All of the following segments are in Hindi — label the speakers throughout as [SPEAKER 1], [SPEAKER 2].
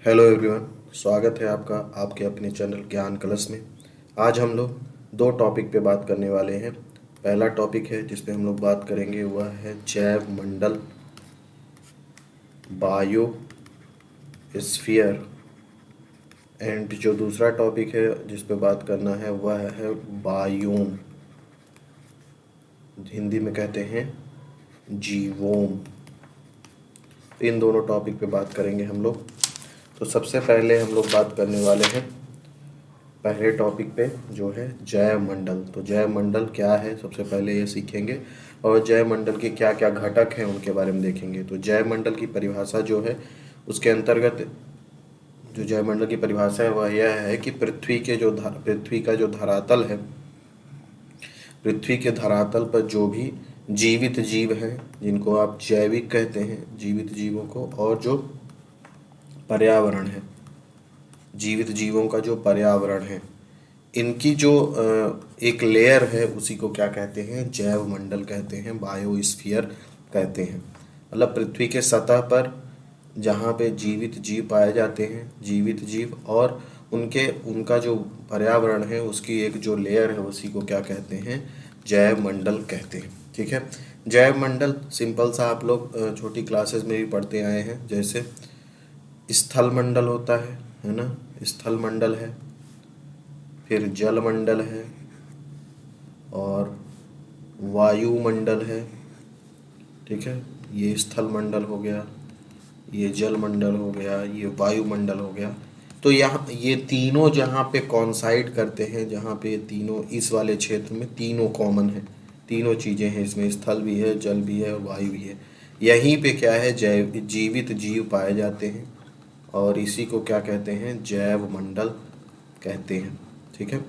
[SPEAKER 1] हेलो एवरीवन, स्वागत है आपका आपके अपने चैनल ज्ञान कलश में। आज हम लोग दो टॉपिक पे बात करने वाले हैं। पहला टॉपिक है जिस पे हम लोग बात करेंगे वह है जैव मंडल, बायो स्फीयर। एंड जो दूसरा टॉपिक है जिस पे बात करना है वह है बायोम, हिंदी में कहते हैं जीवोम। इन दोनों टॉपिक पे बात करेंगे हम लोग। तो सबसे पहले हम लोग बात करने वाले हैं पहले टॉपिक पे जो है जैव मंडल। तो जैव मंडल क्या है सबसे पहले ये सीखेंगे, और जैव मंडल के क्या क्या घटक हैं उनके बारे में देखेंगे। तो जैव मंडल की परिभाषा जो है उसके अंतर्गत जो जैव मंडल की परिभाषा है वह यह है कि पृथ्वी का जो धरातल है, पृथ्वी के धरातल पर जो भी जीवित जीव हैं जिनको आप जैविक कहते हैं, जीवित जीवों को, और जो पर्यावरण है, जीवित जीवों का जो पर्यावरण है, इनकी जो एक लेयर है उसी को क्या कहते हैं, जैव मंडल कहते हैं, बायोस्फीयर कहते हैं। मतलब पृथ्वी के सतह पर जहाँ पे जीवित जीव पाए जाते हैं, जीवित जीव और उनका जो पर्यावरण है उसकी एक जो लेयर है उसी को क्या कहते हैं, जैव मंडल कहते हैं। ठीक है। जैव मंडल सिंपल सा आप लोग छोटी क्लासेस में भी पढ़ते आए हैं। जैसे स्थल मंडल होता है ना, स्थल मंडल है, फिर जल मंडल है, और वायुमंडल है। ठीक है, ये स्थल मंडल हो गया, ये जल मंडल हो गया, ये वायुमंडल हो गया। तो यहाँ ये तीनों जहाँ पे कॉन्साइड करते हैं, जहाँ पे ये तीनों इस वाले क्षेत्र में तीनों कॉमन है, तीनों चीज़ें हैं इसमें, स्थल भी है, जल भी है, वायु भी है। यहीं पे क्या है, जीवित जीव पाए जाते हैं और इसी को क्या कहते हैं, जैव मंडल कहते हैं। ठीक है।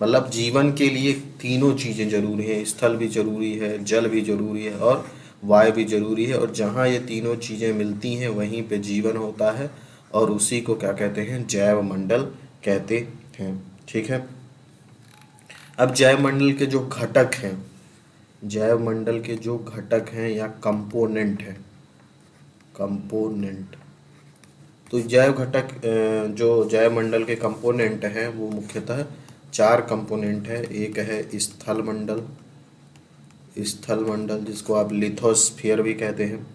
[SPEAKER 1] मतलब जीवन के लिए तीनों चीज़ें जरूरी हैं, स्थल भी जरूरी है, जल भी जरूरी है और वायु भी जरूरी है, और जहाँ ये तीनों चीज़ें मिलती हैं वहीं पे जीवन होता है और उसी को क्या कहते हैं, जैव मंडल कहते हैं। ठीक है। अब जैव मंडल के जो घटक हैं, जैव मंडल के जो घटक हैं या कंपोनेंट हैं, कंपोनेंट, तो जैव घटक जो जैव मंडल के कंपोनेंट हैं वो मुख्यतः चार कंपोनेंट है। एक है स्थल मंडल, स्थल मंडल जिसको आप लिथोस्फीयर भी कहते हैं,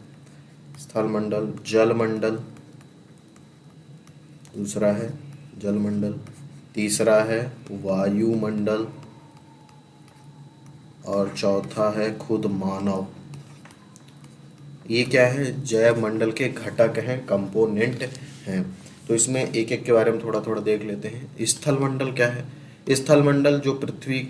[SPEAKER 1] स्थल मंडल। जल मंडल दूसरा है, जल मंडल। तीसरा है वायुमंडल, और चौथा है खुद मानव। ये क्या है, जैव मंडल के घटक हैं, कंपोनेंट हैं। तो इसमें एक एक के बारे में थोड़ा थोड़ा देख लेते हैं। स्थल मंडल क्या है, स्थल मंडल जो पृथ्वी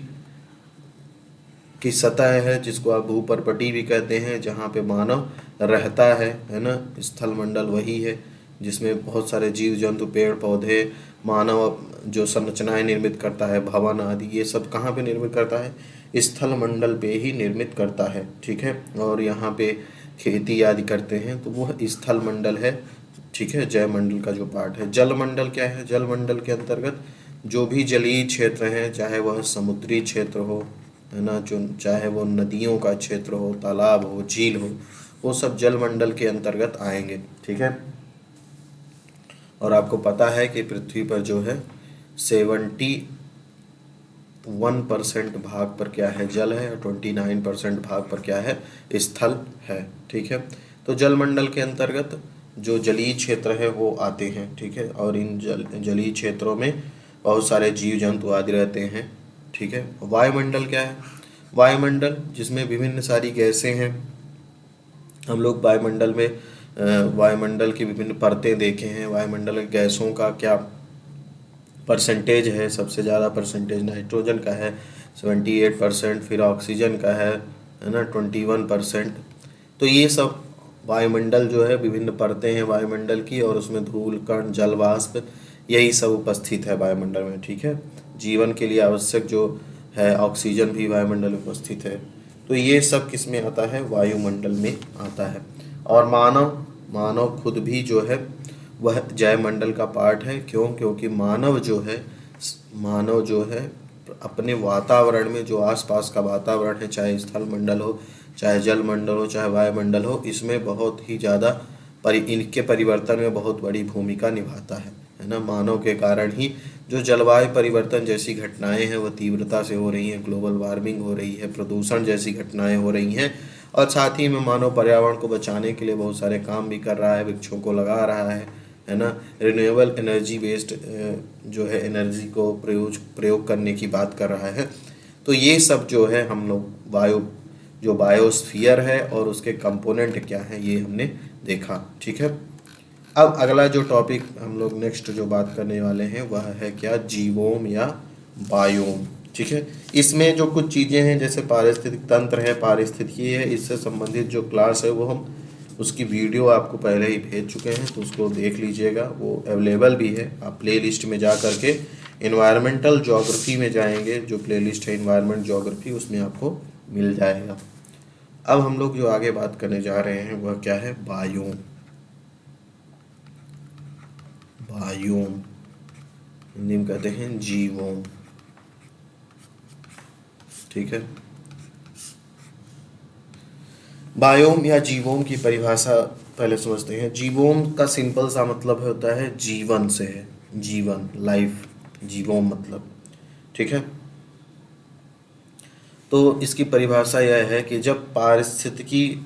[SPEAKER 1] की सतह है, जिसको आप भूपर्पटी भी कहते हैं, जहाँ पे मानव रहता है ना, स्थल मंडल वही है जिसमें बहुत सारे जीव जंतु, पेड़ पौधे, मानव जो संरचनाएं निर्मित करता है, भवन आदि, ये सब कहाँ पे निर्मित करता है, स्थल मंडल पे ही निर्मित करता है। ठीक है। और यहाँ पे खेती आदि करते हैं तो वो स्थल मंडल है। ठीक है, जैव मंडल का जो पार्ट है। जल मंडल क्या है, जल मंडल के अंतर्गत जो भी जलीय क्षेत्र हैं, चाहे वह समुद्री क्षेत्र हो, है ना, जो चाहे वो नदियों का क्षेत्र हो, तालाब हो, झील हो, वो सब जल मंडल के अंतर्गत आएंगे। ठीक है। और आपको पता है कि पृथ्वी पर जो है 71% भाग पर क्या है, जल है, और 29% भाग पर क्या है, स्थल है। ठीक है। तो जल मंडल के अंतर्गत जो जलीय क्षेत्र है वो आते हैं। ठीक है। और इन जलीय क्षेत्रों में बहुत सारे जीव जंतु आदि रहते हैं। ठीक है। वायुमंडल क्या है, वायुमंडल जिसमें विभिन्न सारी गैसें हैं। हम लोग वायुमंडल में वायुमंडल की विभिन्न परतें देखे हैं। वायुमंडल की गैसों का क्या परसेंटेज है, सबसे ज़्यादा परसेंटेज नाइट्रोजन का है 78%, फिर ऑक्सीजन का है ना 21%। तो ये सब वायुमंडल जो है, विभिन्न परतें हैं वायुमंडल की, और उसमें धूल कण, जल वाष्प, यही सब उपस्थित है वायुमंडल में। ठीक है। जीवन के लिए आवश्यक जो है ऑक्सीजन भी वायुमंडल में उपस्थित है। तो ये सब किस में आता है, वायुमंडल में आता है। और मानव मानव खुद भी जो है वह जैव मंडल का पार्ट है। क्यों, क्योंकि मानव जो है अपने वातावरण में, जो आसपास का वातावरण है, चाहे स्थल मंडल हो, चाहे जल मंडल हो, चाहे वायुमंडल हो, इसमें बहुत ही ज़्यादा पर इनके परिवर्तन में बहुत बड़ी भूमिका निभाता है ना। मानव के कारण ही जो जलवायु परिवर्तन जैसी घटनाएं हैं वो तीव्रता से हो रही हैं, ग्लोबल वार्मिंग हो रही है, प्रदूषण जैसी घटनाएं हो रही हैं, और साथ ही में मानव पर्यावरण को बचाने के लिए बहुत सारे काम भी कर रहा है, वृक्षों को लगा रहा है ना। रिन्यूएबल एनर्जी बेस्ड जो है एनर्जी को प्रयोग करने की बात कर रहा है। तो ये सब जो है हम लोग जो बायोस्फीयर है और उसके कंपोनेंट क्या हैं ये हमने देखा, ठीक है। अब अगला जो टॉपिक हम लोग नेक्स्ट जो बात करने वाले हैं वह है क्या, जीवोम या बायोम, ठीक है। इसमें जो कुछ चीज़ें हैं जैसे पारिस्थितिक तंत्र है, पारिस्थितिकी है, इससे संबंधित जो क्लास है वो हम उसकी वीडियो आपको पहले ही भेज चुके हैं, तो उसको देख लीजिएगा, वो अवेलेबल भी है। आप प्ले लिस्ट में जा करके इन्वायरमेंटल ज्योग्राफी में जाएंगे, जो प्ले लिस्ट है इन्वायरमेंट ज्योग्राफी, उसमें आपको मिल जाएगा। अब हम लोग जो आगे बात करने जा रहे हैं वह क्या है, बायोम। बायोम हिंदी में कहते हैं जीवोम, ठीक है। बायोम या जीवोम की परिभाषा पहले समझते हैं। जीवोम का सिंपल सा मतलब होता है जीवन से है, जीवन, लाइफ, जीवोम मतलब, ठीक है। तो इसकी परिभाषा यह है कि जब पारिस्थितिकी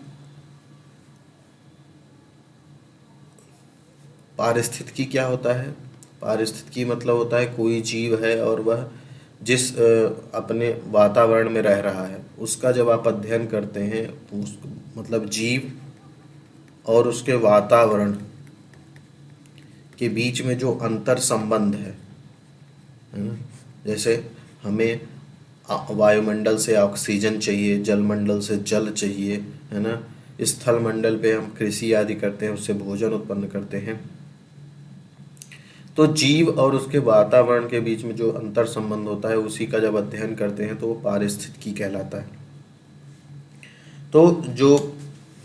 [SPEAKER 1] क्या होता है, पारिस्थितिकी मतलब होता है कोई जीव है और वह जिस अपने वातावरण में रह रहा है उसका जब आप अध्ययन करते हैं तो उस मतलब जीव और उसके वातावरण के बीच में जो अंतर संबंध है ना। जैसे हमें वायुमंडल से ऑक्सीजन चाहिए, जलमंडल से जल चाहिए, है ना। स्थल मंडल पे हम कृषि आदि करते हैं, उससे भोजन उत्पन्न करते हैं। तो जीव और उसके वातावरण के बीच में जो अंतर संबंध होता है उसी का जब अध्ययन करते हैं तो वो पारिस्थितिकी कहलाता है। तो जो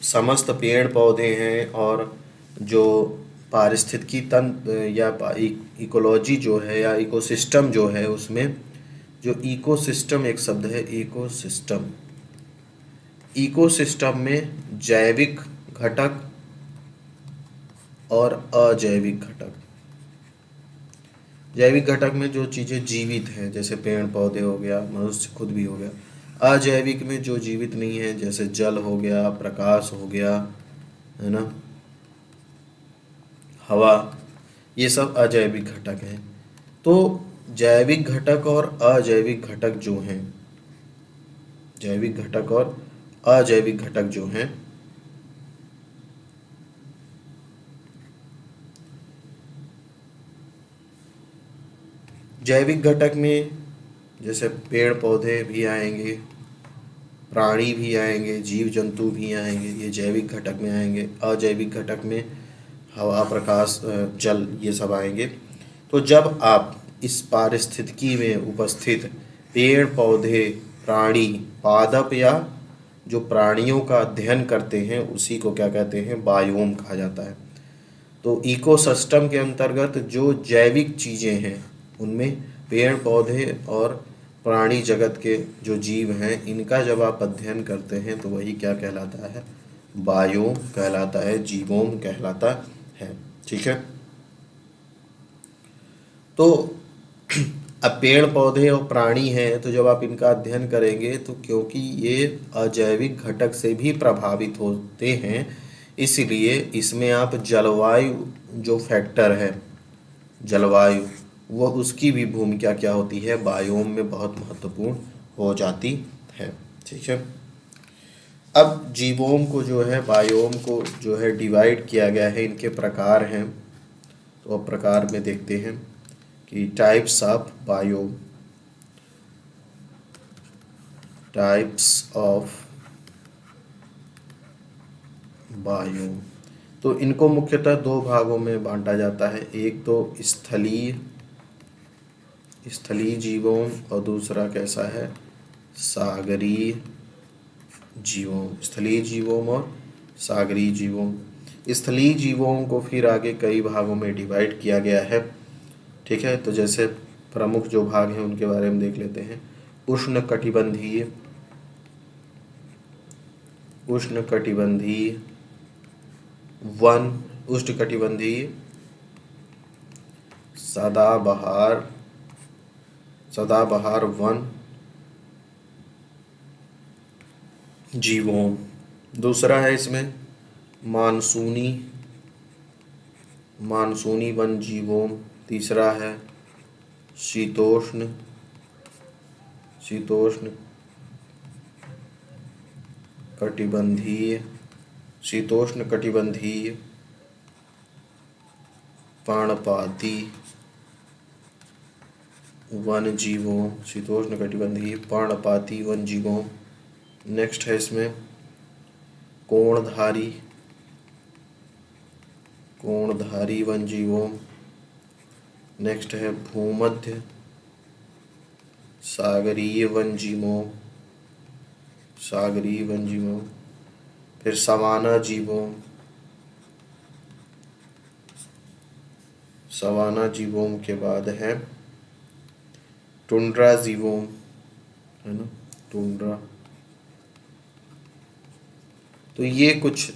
[SPEAKER 1] समस्त पेड़ पौधे हैं और जो पारिस्थितिकी तंत्र या इकोलॉजी जो है या इकोसिस्टम जो है, उसमें जो इकोसिस्टम एक शब्द है, इकोसिस्टम, इकोसिस्टम में जैविक घटक और अजैविक घटक। जैविक घटक में जो चीज़ें जीवित हैं जैसे पेड़ पौधे हो गया, मनुष्य खुद भी हो गया। अजैविक में जो जीवित नहीं है जैसे जल हो गया, प्रकाश हो गया, है ना, हवा, ये सब अजैविक घटक हैं। तो जैविक घटक और अजैविक घटक जो हैं, जैविक घटक और अजैविक घटक जो हैं, जैविक घटक में जैसे पेड़ पौधे भी आएंगे, प्राणी भी आएंगे, जीव जंतु भी आएंगे, ये जैविक घटक में आएंगे। अजैविक घटक में हवा, प्रकाश, जल, ये सब आएंगे। तो जब आप इस पारिस्थितिकी में उपस्थित पेड़ पौधे, प्राणी, पादप या जो प्राणियों का अध्ययन करते हैं उसी को क्या कहते हैं, बायोम कहा जाता है। तो इकोसिस्टम के अंतर्गत जो जैविक चीज़ें हैं उनमें पेड़ पौधे और प्राणी जगत के जो जीव हैं इनका जब आप अध्ययन करते हैं तो वही क्या कहलाता है, बायोम कहलाता है, जीवोम कहलाता है, ठीक है। तो अब पेड़ पौधे और प्राणी हैं तो जब आप इनका अध्ययन करेंगे तो क्योंकि ये अजैविक घटक से भी प्रभावित होते हैं, इसलिए इसमें आप जलवायु जो फैक्टर है, जलवायु, वो उसकी भी भूमिका क्या होती है, बायोम में बहुत महत्वपूर्ण हो जाती है, ठीक है। अब जीवोम को जो है, बायोम को जो है डिवाइड किया गया है, इनके प्रकार हैं। तो अब प्रकार में देखते हैं कि types of biome, types of biome. तो इनको मुख्यतः दो भागों में बांटा जाता है, एक तो स्थलीय जीवोम और दूसरा कैसा है, सागरीय जीवोम। स्थलीय जीवों और सागरीय जीवों। स्थलीय जीवों को फिर आगे कई भागों में डिवाइड किया गया है, ठीक है। तो जैसे प्रमुख जो भाग हैं उनके बारे में देख लेते हैं। उष्णकटिबंधीय वन उष्णकटिबंधीय, सदाबहार वन जीवोम। दूसरा है इसमें मानसूनी वन जीवोम। तीसरा है शीतोष्ण कटिबंधीय पर्णपाती वन जीवों। नेक्स्ट है इसमें कोणधारी वन जीवों। नेक्स्ट है भूमध्य सागरीय वन जीवों। फिर सवाना जीवों के बाद है टुंड्रा जीवों, है ना, टुंड्रा। तो ये कुछ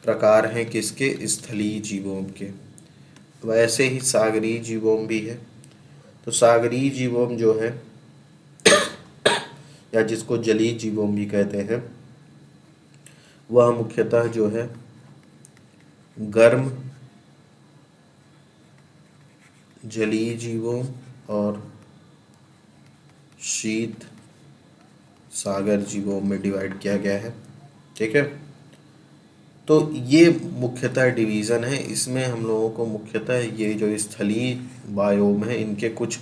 [SPEAKER 1] प्रकार हैं किसके, स्थलीय जीवों के। वैसे ही सागरीय जीवों भी है। तो सागरीय जीवों जो है या जिसको जलीय जीवों भी कहते हैं, वह मुख्यतः जो है गर्म जलीय जीवों और शीत सागर जीवों में डिवाइड किया गया है। ठीक है, तो ये मुख्यतः डिवीज़न है। इसमें हम लोगों को मुख्यतः ये जो स्थलीय बायोम है, इनके कुछ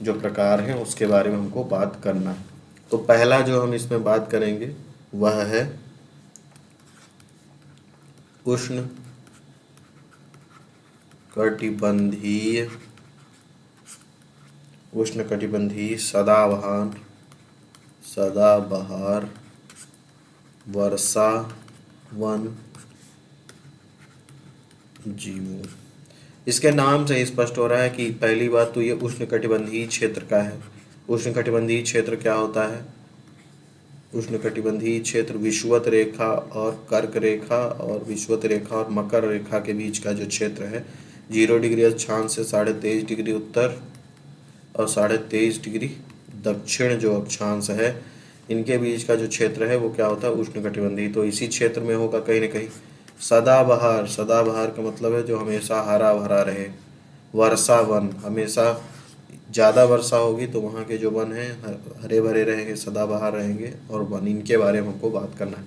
[SPEAKER 1] जो प्रकार हैं उसके बारे में हमको बात करना है। तो पहला जो हम इसमें बात करेंगे वह है उष्ण कटिबंधीय सदाबहार वर्षा वन जीवों। इसके नाम से स्पष्ट हो रहा है कि पहली बात तो ये उष्णकटिबंधीय क्षेत्र का है। उष्णकटिबंधीय क्षेत्र क्या होता है? उष्णकटिबंधीय क्षेत्र विषुवत रेखा और कर्क रेखा और विषुवत रेखा और मकर रेखा के बीच का जो क्षेत्र है, 0 डिग्री अक्षांश से 23.5 डिग्री उत्तर और 23.5 डिग्री दक्षिण जो अक्षांश है, इनके बीच का जो क्षेत्र है वो क्या होता है? उष्णकटिबंधीय। तो इसी क्षेत्र में होगा कहीं ना कहीं सदाबहार का मतलब है जो हमेशा हरा भरा रहे। वर्षा वन, हमेशा ज़्यादा वर्षा होगी तो वहाँ के जो वन हैं हरे भरे रहेंगे, सदाबहार रहेंगे। और वन, इनके बारे में हमको बात करना है।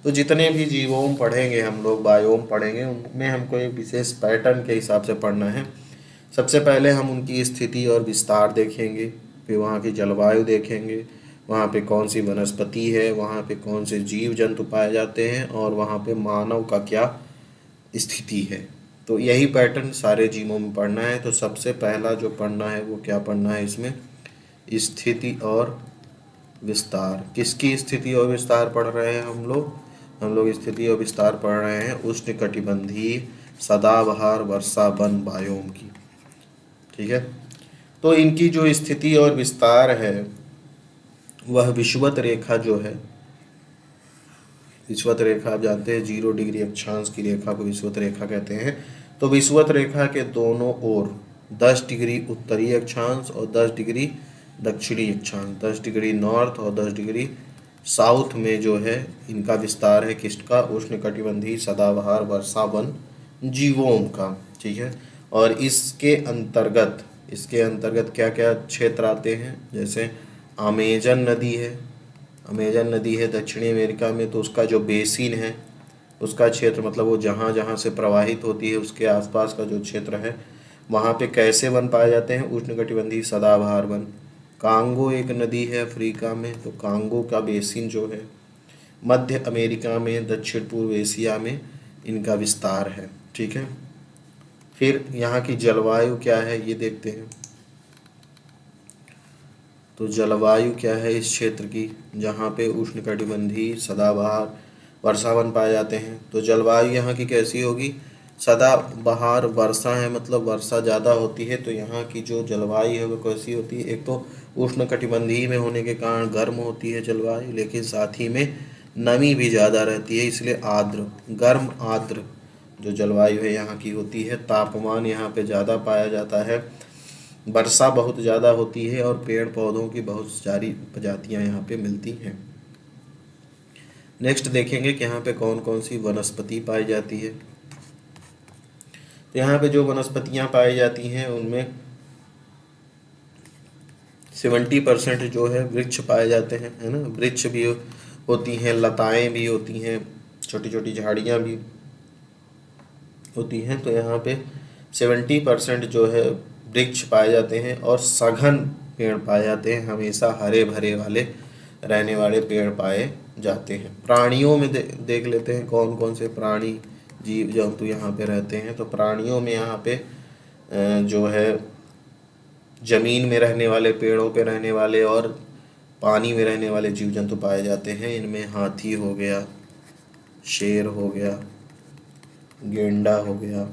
[SPEAKER 1] तो जितने भी जीवोम पढ़ेंगे हम लोग, बायोम पढ़ेंगे, उनमें हमको एक विशेष पैटर्न के हिसाब से पढ़ना है। सबसे पहले हम उनकी स्थिति और विस्तार देखेंगे, फिर वहाँ की जलवायु देखेंगे, वहाँ पे कौन सी वनस्पति है, वहाँ पे कौन से जीव जंतु पाए जाते हैं और वहाँ पे मानव का क्या स्थिति है। तो यही पैटर्न सारे जीवों में पढ़ना है। तो सबसे पहला जो पढ़ना है वो क्या पढ़ना है इसमें? स्थिति और विस्तार। किसकी स्थिति और विस्तार पढ़ रहे हैं हम लोग स्थिति और विस्तार पढ़ रहे हैं उष्णकटिबंधीय सदाबहार वर्षा वन बायोम की। ठीक है, तो इनकी जो स्थिति और विस्तार है वह विषुवत रेखा जो है, विषुवत रेखा आप जानते हैं 0 डिग्री अक्षांश की रेखा को विषुवत रेखा कहते हैं। तो विषुवत रेखा के दोनों ओर 10 डिग्री उत्तरी अक्षांश और 10 डिग्री दक्षिणी अक्षांश, 10 डिग्री नॉर्थ और 10 डिग्री साउथ में जो है इनका विस्तार है किसका? उष्णकटिबंधीय सदाबहार वर्षा वन जीवोम का। ठीक है, और इसके अंतर्गत क्या क्या क्षेत्र आते हैं? जैसे अमेजन नदी है दक्षिणी अमेरिका में, तो उसका जो बेसिन है उसका क्षेत्र, मतलब वो जहाँ जहाँ से प्रवाहित होती है उसके आसपास का जो क्षेत्र है, वहाँ पे कैसे वन पाए जाते हैं? उष्णकटिबंधीय सदाबहार वन। कांगो एक नदी है अफ्रीका में, तो कांगो का बेसिन जो है मध्य अमेरिका में, दक्षिण पूर्व एशिया में इनका विस्तार है। ठीक है, फिर यहाँ की जलवायु क्या है ये देखते हैं। तो जलवायु क्या है इस क्षेत्र की, जहाँ पे उष्णकटिबंधीय सदाबहार वर्षावन पाए जाते हैं? तो जलवायु यहाँ की कैसी होगी? सदाबहार वर्षा है, मतलब वर्षा ज़्यादा होती है, तो यहाँ की जो जलवायु है वो कैसी होती है? एक तो उष्णकटिबंधीय में होने के कारण गर्म होती है जलवायु, लेकिन साथ ही में नमी भी ज़्यादा रहती है, इसलिए आर्द्र, गर्म आर्द्र जो जलवायु है यहाँ की होती है। तापमान यहाँ पे ज़्यादा पाया जाता है, वर्षा बहुत ज़्यादा होती है और पेड़ पौधों की बहुत सारी प्रजातियाँ यहाँ पे मिलती हैं। नेक्स्ट देखेंगे कि यहाँ पे कौन कौन सी वनस्पति पाई जाती है। तो यहाँ पे जो वनस्पतियाँ पाई जाती हैं उनमें 70% जो है वृक्ष पाए जाते हैं, है ना। वृक्ष भी होती हैं, लताएं भी होती हैं, छोटी छोटी झाड़ियाँ भी होती हैं। तो यहाँ पे 70% जो है वृक्ष पाए जाते हैं और सघन पेड़ पाए जाते हैं, हमेशा हरे भरे वाले रहने वाले पेड़ पाए जाते हैं। प्राणियों में देख लेते हैं कौन कौन से प्राणी जीव जंतु यहाँ पे रहते हैं। तो प्राणियों में यहाँ पे जो है जमीन में रहने वाले, पेड़ों पे रहने वाले और पानी में रहने वाले जीव जंतु पाए जाते हैं। इनमें हाथी हो गया, शेर हो गया, गेंडा हो गया,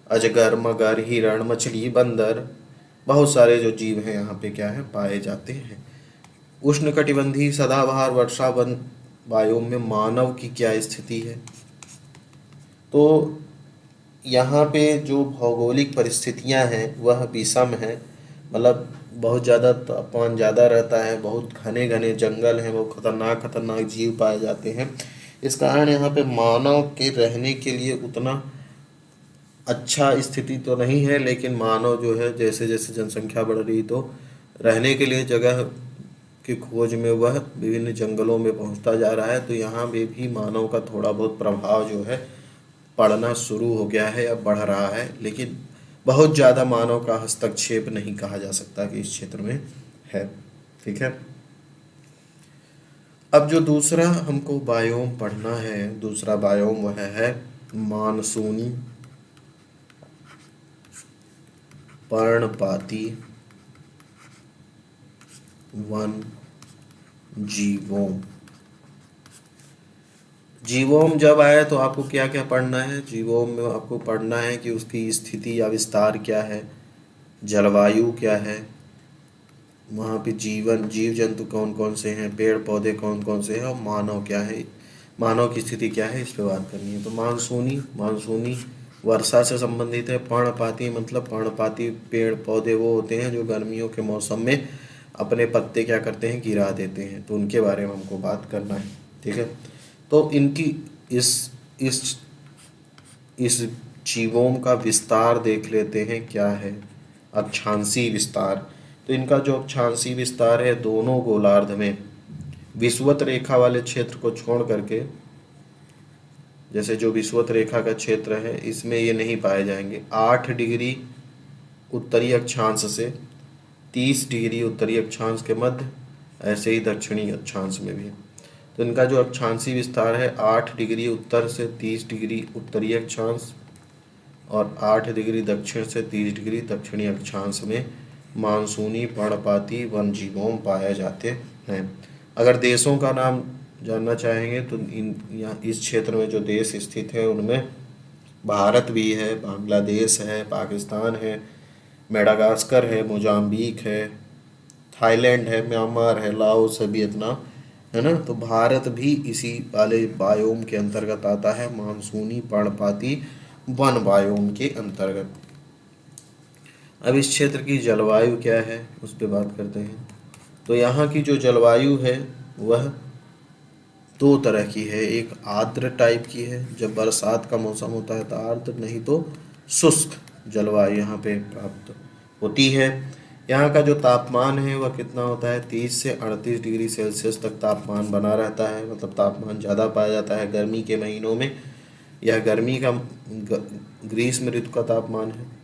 [SPEAKER 1] अजगर, मगर, हिरण, मछली, बंदर, बहुत सारे जो जीव हैं यहाँ पे क्या है पाए जाते हैं। उष्णकटिबंधीय सदाबहार वर्षा वन बायोम में मानव की क्या स्थिति है। तो यहाँ पे जो भौगोलिक परिस्थितियाँ हैं वह विषम है, मतलब बहुत ज़्यादा तापमान ज़्यादा रहता है, बहुत घने घने जंगल हैं, बहुत खतरनाक खतरनाक जीव पाए जाते हैं। इस कारण यहाँ पे मानव के रहने के लिए उतना अच्छा स्थिति तो नहीं है, लेकिन मानव जो है जैसे जैसे जनसंख्या बढ़ रही तो रहने के लिए जगह की खोज में वह विभिन्न जंगलों में पहुंचता जा रहा है। तो यहाँ पे भी मानव का थोड़ा बहुत प्रभाव जो है पड़ना शुरू हो गया है या बढ़ रहा है, लेकिन बहुत ज़्यादा मानव का हस्तक्षेप नहीं कहा जा सकता कि इस क्षेत्र में है। ठीक है। अब जो दूसरा हमको बायोम पढ़ना है, दूसरा बायोम वह है मानसूनी पर्णपाती वन जीवोम। जीवोम जब आए तो आपको क्या क्या पढ़ना है। जीवोम में आपको पढ़ना है कि उसकी स्थिति या विस्तार क्या है, जलवायु क्या है, वहाँ पे जीव जंतु कौन कौन से हैं, पेड़ पौधे कौन कौन से हैं और मानव क्या है, मानव की स्थिति क्या है, इस पे बात करनी है। तो मानसूनी वर्षा से संबंधित है। पर्णपाती मतलब पर्णपाती पेड़ पौधे वो होते हैं जो गर्मियों के मौसम में अपने पत्ते क्या करते हैं, गिरा देते हैं, तो उनके बारे में हमको बात करना है। ठीक है। तो इनकी इस जीवों का विस्तार देख लेते हैं क्या है, अक्षांशीय विस्तार। तो इनका जो अक्षांशीय विस्तार है दोनों गोलार्ध में विषुवत रेखा वाले क्षेत्र को छोड़ करके, जैसे जो विषुवत रेखा का क्षेत्र है इसमें ये नहीं पाए जाएंगे। 8 डिग्री उत्तरी अक्षांश से 30 डिग्री उत्तरी अक्षांश के मध्य, ऐसे ही दक्षिणी अक्षांश में भी। तो इनका जो अक्षांशीय विस्तार है 8 डिग्री उत्तर से 30 डिग्री उत्तरी अक्षांश और 8 डिग्री दक्षिण से 30 डिग्री दक्षिणी अक्षांश में मानसूनी पर्णपाती वन जीवों पाए जाते हैं। अगर देशों का नाम जानना चाहेंगे तो यहाँ इस क्षेत्र में जो देश स्थित है उनमें भारत भी है, बांग्लादेश है, पाकिस्तान है, मेडागास्कर है, मोजाम्बिक है, थाईलैंड है, म्यांमार है, लाओस है, वियतनाम है ना। तो भारत भी इसी वाले बायोम के अंतर्गत आता है, मानसूनी पर्णपाती वन बायोम के अंतर्गत। अब इस क्षेत्र की जलवायु क्या है उस पर बात करते हैं। तो यहाँ की जो जलवायु है वह 2 तरह की है। एक आर्द्र टाइप की है, जब बरसात का मौसम होता है तो आर्द्र, नहीं तो शुष्क जलवायु यहाँ पे प्राप्त होती है। यहाँ का जो तापमान है वह कितना होता है, 30 से 38 डिग्री सेल्सियस तक तापमान बना रहता है, मतलब तापमान ज़्यादा पाया जाता है गर्मी के महीनों में। यह गर्मी का ग्रीष्म ऋतु का तापमान है।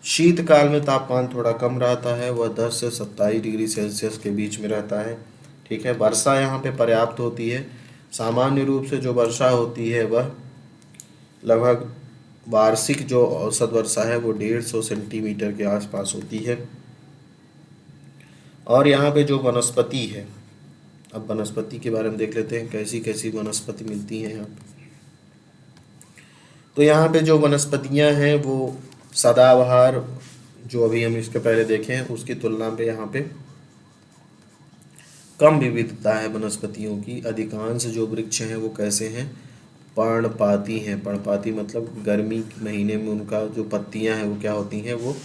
[SPEAKER 1] शीतकाल में तापमान थोड़ा कम रहता है, वह 10 से 27 डिग्री सेल्सियस के बीच में रहता है। ठीक है। वर्षा यहाँ पे पर्याप्त होती है। सामान्य रूप से जो वर्षा होती है वह लगभग वार्षिक जो औसत वर्षा है वो 150 सेंटीमीटर के आसपास होती है। और यहाँ पे जो वनस्पति है, अब वनस्पति के बारे में देख लेते हैं कैसी कैसी वनस्पति मिलती हैं यहाँ पे। तो यहाँ पे जो वनस्पतियाँ हैं वो सदाबहार, जो अभी हम इसके पहले देखे हैं उसकी तुलना पे यहाँ पे कम विविधता है वनस्पतियों की। अधिकांश जो वृक्ष हैं वो कैसे हैं, पर्णपाती हैं। पर्णपाती मतलब गर्मी के महीने में उनका जो पत्तियां हैं वो क्या होती हैं, वो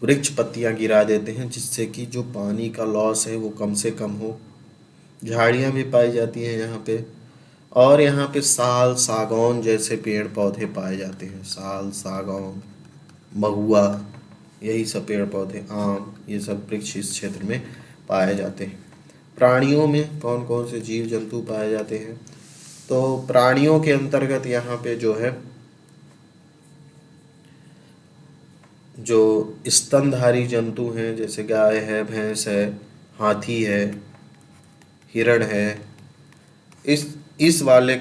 [SPEAKER 1] वृक्ष पत्तियां गिरा देते हैं, जिससे कि जो पानी का लॉस है वो कम से कम हो। झाड़ियां भी पाई जाती हैं यहाँ पे, और यहाँ पे साल सागौन जैसे पेड़ पौधे पाए जाते हैं। साल सागौन, महुआ, यही सब पेड़ पौधे, आम, ये सब वृक्ष इस क्षेत्र में पाए जाते हैं। प्राणियों में कौन कौन से जीव जंतु पाए जाते हैं, तो प्राणियों के अंतर्गत यहाँ पे जो है, जो स्तनधारी जंतु हैं जैसे गाय है, भैंस है, हाथी है, हिरण है। इस वाले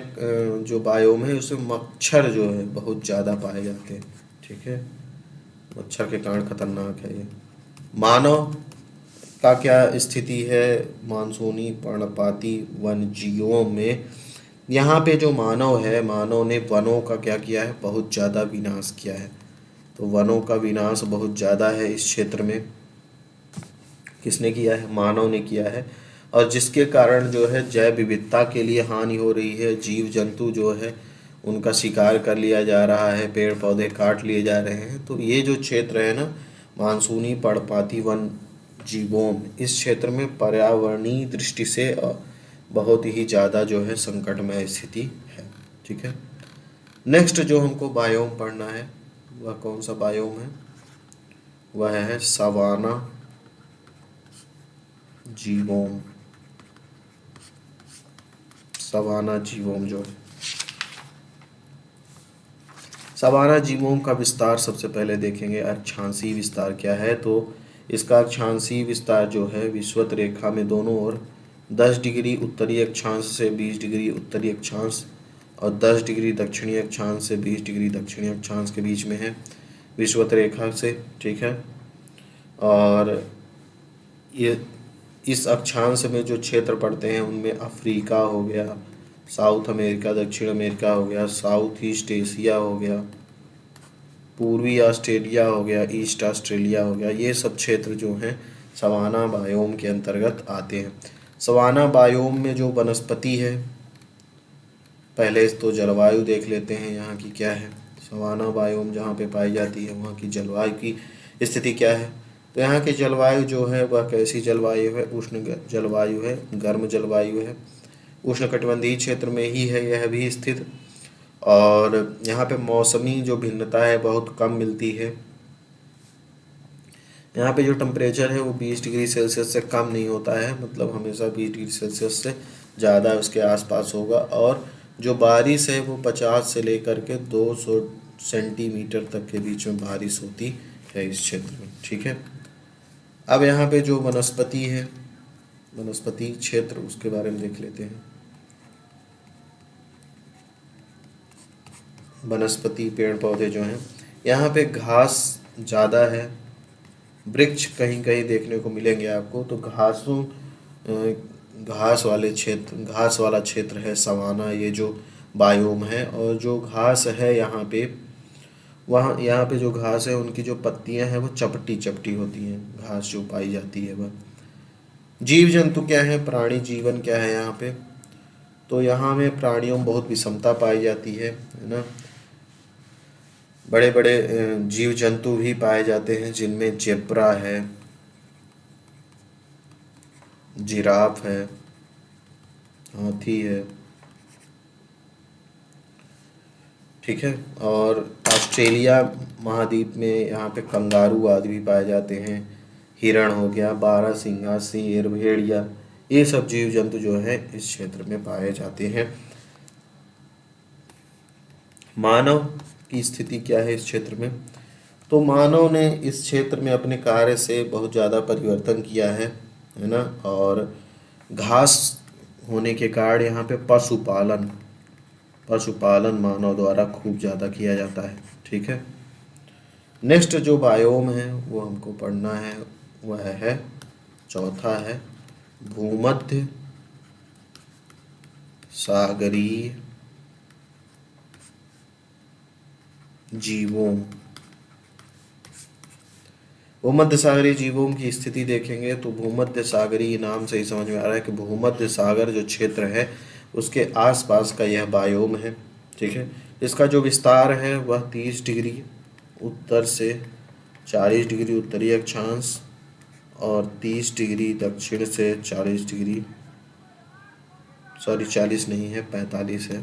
[SPEAKER 1] जो बायोम है उसमें मच्छर जो है बहुत ज़्यादा पाए जाते हैं। ठीक है, मच्छर के कारण खतरनाक है ये। मानव का क्या स्थिति है मानसूनी पर्णपाती वन जीवों में। यहाँ पे जो मानव है, मानव ने वनों का क्या किया है, बहुत ज़्यादा विनाश किया है। तो वनों का विनाश बहुत ज़्यादा है इस क्षेत्र में। किसने किया है, मानव ने किया है, और जिसके कारण जो है जैव विविधता के लिए हानि हो रही है। जीव जंतु जो है उनका शिकार कर लिया जा रहा है, पेड़ पौधे काट लिए जा रहे हैं। तो ये जो क्षेत्र है ना, मानसूनी पर्णपाती वन जीवों, इस क्षेत्र में पर्यावरणीय दृष्टि से बहुत ही ज़्यादा जो है संकटमय स्थिति है। ठीक है, नेक्स्ट जो हमको बायोम पढ़ना है वह कौन सा बायोम है, वह है सवाना जीवोम। सवाना जीवोम जो है, सवाना जीवोम का विस्तार सबसे पहले देखेंगे। अक्षांशीय विस्तार क्या है, तो इसका अक्षांशीय विस्तार जो है विषुवत रेखा में दोनों ओर 10 डिग्री उत्तरी अक्षांश से 20 डिग्री उत्तरी अक्षांश और 10 डिग्री दक्षिणी अक्षांश से 20 डिग्री दक्षिणी अक्षांश के बीच में है, विषुवत रेखा से। ठीक है, और ये इस अक्षांश में जो क्षेत्र पड़ते हैं उनमें अफ्रीका हो गया, साउथ अमेरिका, दक्षिण अमेरिका हो गया, साउथ ईस्ट एशिया हो गया, पूर्वी ऑस्ट्रेलिया हो गया, ईस्ट ऑस्ट्रेलिया हो गया। ये सब क्षेत्र जो हैं सवाना बायोम के अंतर्गत आते हैं। सवाना बायोम में जो वनस्पति है, पहले तो जलवायु देख लेते हैं यहाँ की क्या है। सवाना बायोम जहाँ पे पाई जाती है वहाँ की जलवायु की स्थिति क्या है, तो यहाँ की जलवायु जो है वह कैसी जलवायु है, उष्ण जलवायु है, गर्म जलवायु है। उष्णकटिबंधीय क्षेत्र में ही है यह भी स्थित, और यहाँ पे मौसमी जो भिन्नता है बहुत कम मिलती है। यहाँ पे जो टेम्परेचर है वो 20 डिग्री सेल्सियस से कम नहीं होता है, मतलब हमेशा 20 डिग्री सेल्सियस से ज़्यादा उसके आसपास होगा। और जो बारिश है वो 50 से लेकर के 200 सेंटीमीटर तक के बीच में बारिश होती है इस क्षेत्र में। ठीक है, अब यहाँ पे जो वनस्पति है, वनस्पति क्षेत्र, उसके बारे में देख लेते हैं। वनस्पति पेड़ पौधे जो हैं, यहाँ पे घास ज़्यादा है, वृक्ष कहीं कहीं देखने को मिलेंगे आपको। तो घास वाले क्षेत्र, घास वाला क्षेत्र है सवाना, ये जो बायोम है। और जो घास है यहाँ पे, वहाँ यहाँ पे जो घास है उनकी जो पत्तियाँ हैं वो चपटी चपटी होती हैं, घास जो पाई जाती है वह। जीव जंतु क्या है, प्राणी जीवन क्या है यहाँ पे, तो यहाँ में प्राणियों में बहुत विषमता पाई जाती है ना। बड़े बड़े जीव जंतु भी पाए जाते हैं जिनमें जेब्रा है, जिराफ है, हाथी है। ठीक है, और ऑस्ट्रेलिया महाद्वीप में यहाँ पे कंगारू आदि भी पाए जाते हैं। हिरण हो गया, बारहसिंगा, शेर, भेड़िया, ये सब जीव जंतु जो है इस क्षेत्र में पाए जाते हैं। मानव की स्थिति क्या है इस क्षेत्र में, तो मानव ने इस क्षेत्र में अपने कार्य से बहुत ज़्यादा परिवर्तन किया है ना। और घास होने के कारण यहाँ पे पशुपालन मानव द्वारा खूब ज़्यादा किया जाता है। ठीक है, नेक्स्ट जो बायोम है वो हमको पढ़ना है, वह है चौथा है भूमध्य सागरीय जीवों। भूमध्य सागरीय जीवों की स्थिति देखेंगे तो भूमध्य सागरीय नाम से ही समझ में आ रहा है कि भूमध्य सागर जो क्षेत्र है उसके आसपास का यह बायोम है। ठीक है, इसका जो विस्तार है वह 30 डिग्री उत्तर से 40 डिग्री उत्तरी अक्षांश और 30 डिग्री दक्षिण से 40 डिग्री, सॉरी 40 नहीं है 45 है,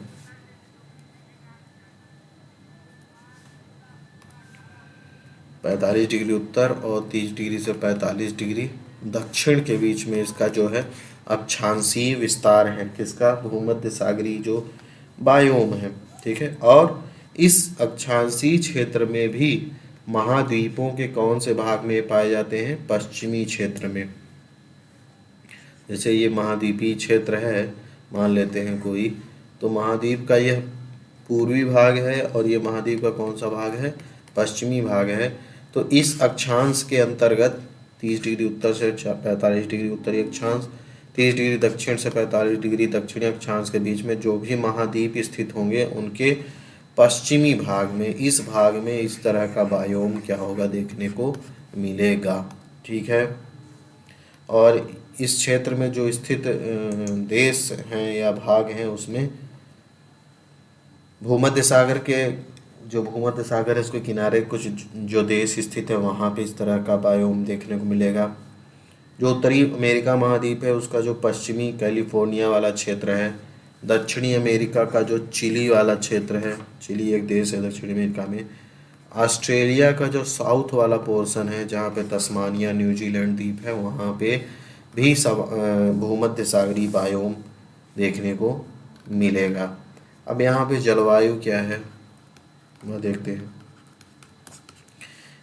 [SPEAKER 1] 45 डिग्री उत्तर और 30 डिग्री से 45 डिग्री दक्षिण के बीच में इसका जो है अक्षांशीय विस्तार है। किसका? भूमध्य सागरीय जो बायोम है। ठीक है, और इस अक्षांशीय क्षेत्र में भी महाद्वीपों के कौन से भाग में पाए जाते हैं? पश्चिमी क्षेत्र में। जैसे ये महाद्वीपीय क्षेत्र है, मान लेते हैं कोई, तो महाद्वीप का यह पूर्वी भाग है और ये महाद्वीप का कौन सा भाग है? पश्चिमी भाग है। तो इस अक्षांश के अंतर्गत 30 डिग्री उत्तर से 45 डिग्री उत्तरी अक्षांश, 30 डिग्री दक्षिण से 45 डिग्री दक्षिणी अक्षांश के बीच में जो भी महाद्वीप स्थित होंगे उनके पश्चिमी भाग में, इस भाग में इस तरह का बायोम क्या होगा? देखने को मिलेगा। ठीक है, और इस क्षेत्र में जो स्थित देश हैं या भाग हैं उसमें भूमध्य सागर के, जो भूमध्य सागर है उसके किनारे कुछ जो देश स्थित है वहाँ पे इस तरह का बायोम देखने को मिलेगा। जो उत्तरी अमेरिका महाद्वीप है उसका जो पश्चिमी कैलिफोर्निया वाला क्षेत्र है, दक्षिणी अमेरिका का जो चिली वाला क्षेत्र है, चिली एक देश है दक्षिणी अमेरिका में, ऑस्ट्रेलिया का जो साउथ वाला पोर्शन है जहाँ पे तस्मानिया न्यूजीलैंड द्वीप है वहाँ पे भी सब भूमध्य सागरीय बायोम देखने को मिलेगा। अब यहाँ पे जलवायु क्या है वह देखते हैं।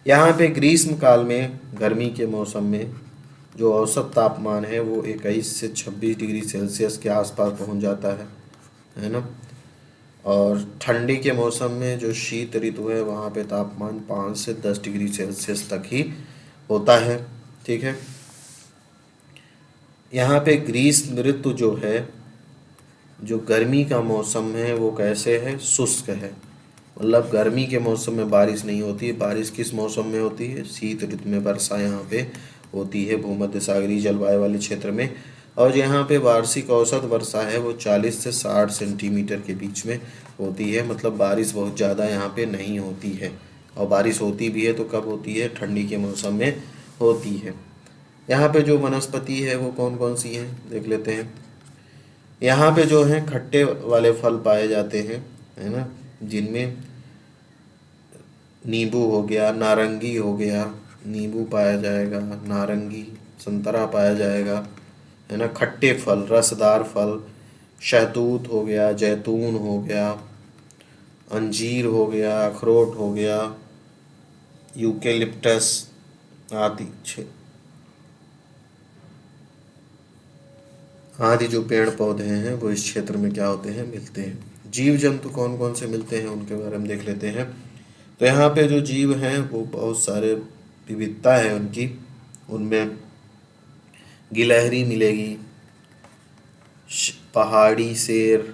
[SPEAKER 1] यहाँ पे ग्रीष्म काल में, गर्मी के मौसम में जो औसत तापमान है वो 21 से 26 डिग्री सेल्सियस के आसपास पहुँच जाता है ना। और ठंडी के मौसम में जो शीत ऋतु है वहाँ पे तापमान 5 से 10 डिग्री सेल्सियस तक ही होता है। ठीक है, यहाँ पे ग्रीष्म ऋतु जो है, जो गर्मी का मौसम है वो कैसे है? शुष्क है। मतलब गर्मी के मौसम में बारिश नहीं होती है। बारिश किस मौसम में होती है? शीत ऋतु में वर्षा यहाँ पे होती है भूमध्य सागरीय जलवायु वाले क्षेत्र में। और यहाँ पे वार्षिक औसत वर्षा है वो 40 से 60 सेंटीमीटर के बीच में होती है। मतलब बारिश बहुत ज़्यादा यहाँ पे नहीं होती है, और बारिश होती भी है तो कब होती है? ठंडी के मौसम में होती है। यहाँ पे जो वनस्पति है वो कौन कौन सी हैं देख लेते हैं। यहाँ पे जो है खट्टे वाले फल पाए जाते हैं, है ना, जिनमें नींबू हो गया, नारंगी हो गया, नींबू पाया जाएगा, नारंगी, संतरा पाया जाएगा, है ना। खट्टे फल, रसदार फल, शहतूत हो गया, जैतून हो गया, अंजीर हो गया, अखरोट हो गया, यूकेलिप्टस आदि आदि जो पेड़ पौधे हैं वो इस क्षेत्र में क्या होते हैं? मिलते हैं। जीव जंतु कौन कौन से मिलते हैं उनके बारे में देख लेते हैं। तो यहाँ पे जो जीव हैं वो बहुत सारे विविधता है उनकी। उनमें गिलहरी मिलेगी, पहाड़ी शेर,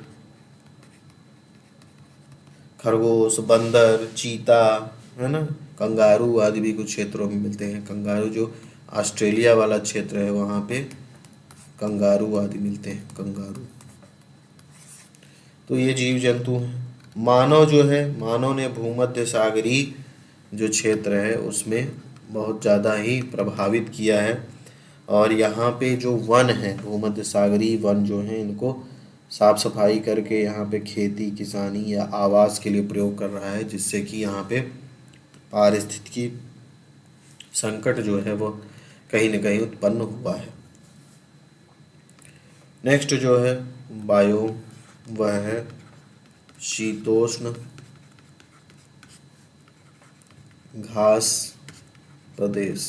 [SPEAKER 1] खरगोश, बंदर, चीता, है ना, कंगारू आदि भी कुछ क्षेत्रों में मिलते हैं। कंगारू जो ऑस्ट्रेलिया वाला क्षेत्र है वहाँ पे कंगारू आदि मिलते हैं, कंगारू। तो ये जीव जंतु हैं। मानव जो है, मानव ने भूमध्य सागरीय जो क्षेत्र है उसमें बहुत ज़्यादा ही प्रभावित किया है। और यहाँ पे जो वन है, भूमध्य सागरीय वन जो हैं, इनको साफ सफाई करके यहाँ पे खेती, किसानी या आवास के लिए प्रयोग कर रहा है, जिससे कि यहाँ पे पारिस्थितिकी संकट जो है वो कहीं न कहीं उत्पन्न हुआ है। नेक्स्ट जो है बायोम, वह है शीतोष्ण घास प्रदेश।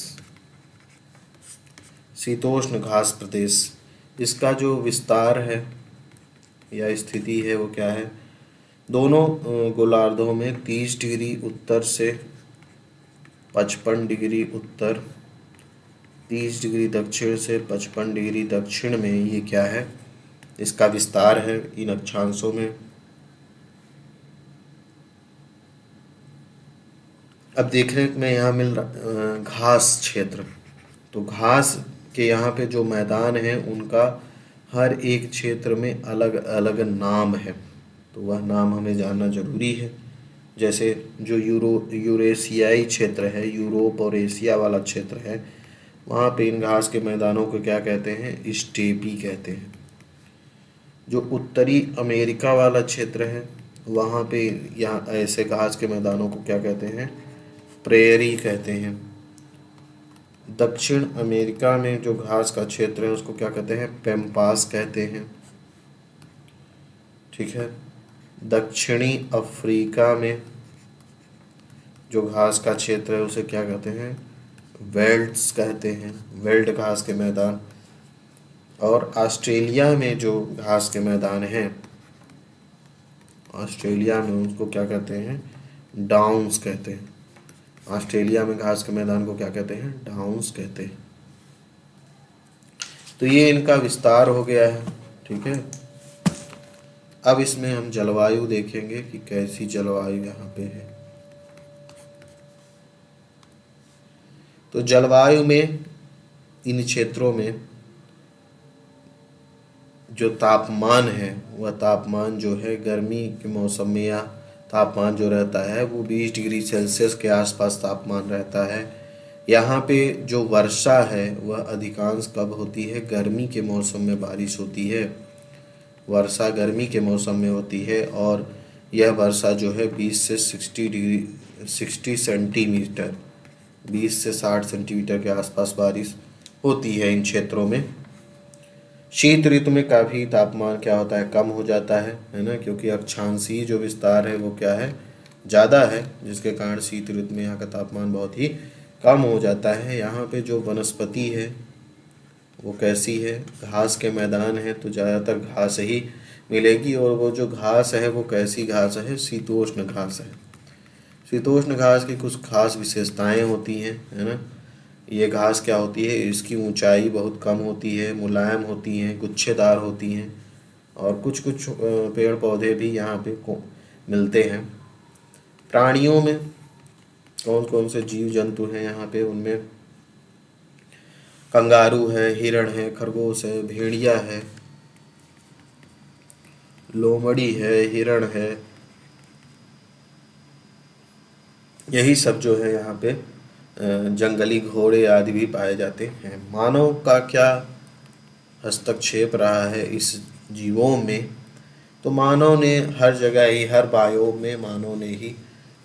[SPEAKER 1] शीतोष्ण घास प्रदेश, इसका जो विस्तार है या स्थिति है वो क्या है? दोनों गोलार्धों में 30 डिग्री उत्तर से 55 डिग्री उत्तर, 30 डिग्री दक्षिण से 55 डिग्री दक्षिण में ये क्या है? इसका विस्तार है इन अक्षांशों में। अब देखने में यहाँ मिल रहा घास क्षेत्र। तो घास के यहाँ पे जो मैदान हैं उनका हर एक क्षेत्र में अलग अलग नाम है, तो वह नाम हमें जानना जरूरी है। जैसे जो यूरेशियाई क्षेत्र है, यूरोप और एशिया वाला क्षेत्र है, वहाँ पे इन घास के मैदानों को क्या कहते हैं? स्टेपी कहते हैं। जो उत्तरी अमेरिका वाला क्षेत्र है वहाँ पे यहाँ ऐसे घास के मैदानों को क्या कहते हैं? प्रेयरी कहते हैं। दक्षिण अमेरिका में जो घास का क्षेत्र है उसको क्या कहते हैं? पेम्पास कहते हैं। ठीक है। दक्षिणी अफ्रीका में जो घास का क्षेत्र है उसे क्या कहते हैं? वेल्ड्स कहते हैं, वेल्ड घास के मैदान। और ऑस्ट्रेलिया में जो घास के मैदान हैं, ऑस्ट्रेलिया में उसको क्या कहते हैं? डाउन्स कहते हैं। ऑस्ट्रेलिया में घास के मैदान को क्या कहते हैं? डाउन्स कहते हैं। तो ये इनका विस्तार हो गया है। ठीक है। अब इसमें हम जलवायु देखेंगे कि कैसी जलवायु यहाँ पे है। तो जलवायु में इन क्षेत्रों में जो तापमान है वह तापमान जो है गर्मी के मौसम में या तापमान जो रहता है वो 20 डिग्री सेल्सियस के आसपास तापमान रहता है। यहाँ पे जो वर्षा है वह अधिकांश कब होती है? गर्मी के मौसम में बारिश होती है। वर्षा गर्मी के मौसम में होती है और यह वर्षा जो है 20 से 60 सेंटीमीटर, 20 से 60 सेंटीमीटर के आसपास बारिश होती है इन क्षेत्रों में। शीत ऋतु में काफ़ी तापमान क्या होता है? कम हो जाता है ना, क्योंकि अक्षांशीय जो विस्तार है वो क्या है? ज़्यादा है, जिसके कारण शीत ऋतु में यहाँ का तापमान बहुत ही कम हो जाता है। यहाँ पे जो वनस्पति है वो कैसी है? घास के मैदान है तो ज़्यादातर घास ही मिलेगी। और वो जो घास है वो कैसी घास है? शीतोष्ण घास है। शीतोष्ण घास की कुछ खास विशेषताएं होती हैं, है ना। ये घास क्या होती है? इसकी ऊंचाई बहुत कम होती है, मुलायम होती हैं, गुच्छेदार होती हैं और कुछ कुछ पेड़ पौधे भी यहाँ पे मिलते हैं। प्राणियों में कौन कौन से जीव जंतु हैं यहाँ पे? उनमें कंगारू है, हिरण है, खरगोश है, भेड़िया है, लोमड़ी है, हिरण है, यही सब जो है यहाँ पे जंगली घोड़े आदि भी पाए जाते हैं। मानव का क्या हस्तक्षेप रहा है इस जीवों में? तो मानव ने हर जगह ही, हर बायोम में मानव ने ही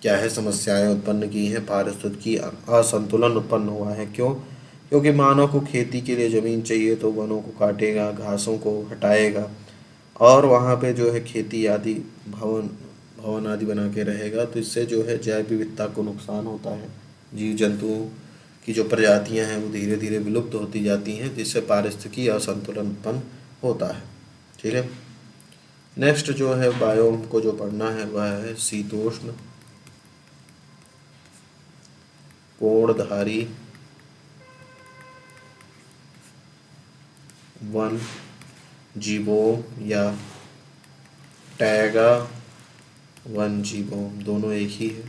[SPEAKER 1] क्या है? समस्याएं उत्पन्न की हैं, पारिस्थितिकी असंतुलन उत्पन्न हुआ है। क्यों? क्योंकि मानव को खेती के लिए ज़मीन चाहिए तो वनों को काटेगा, घासों को हटाएगा और वहाँ पे जो है खेती आदि भवन आदि बना के रहेगा। तो इससे जो है जैव विविधता को नुकसान होता है। जीव जंतुओं की जो प्रजातियां हैं वो धीरे धीरे विलुप्त होती जाती हैं, जिससे पारिस्थितिकी असंतुलन उत्पन्न होता है। ठीक है। नेक्स्ट जो है बायोम को जो पढ़ना है वह है शीतोष्ण कोणधारी वन जीवोम या टैगा वन जीवोम, दोनों एक ही है,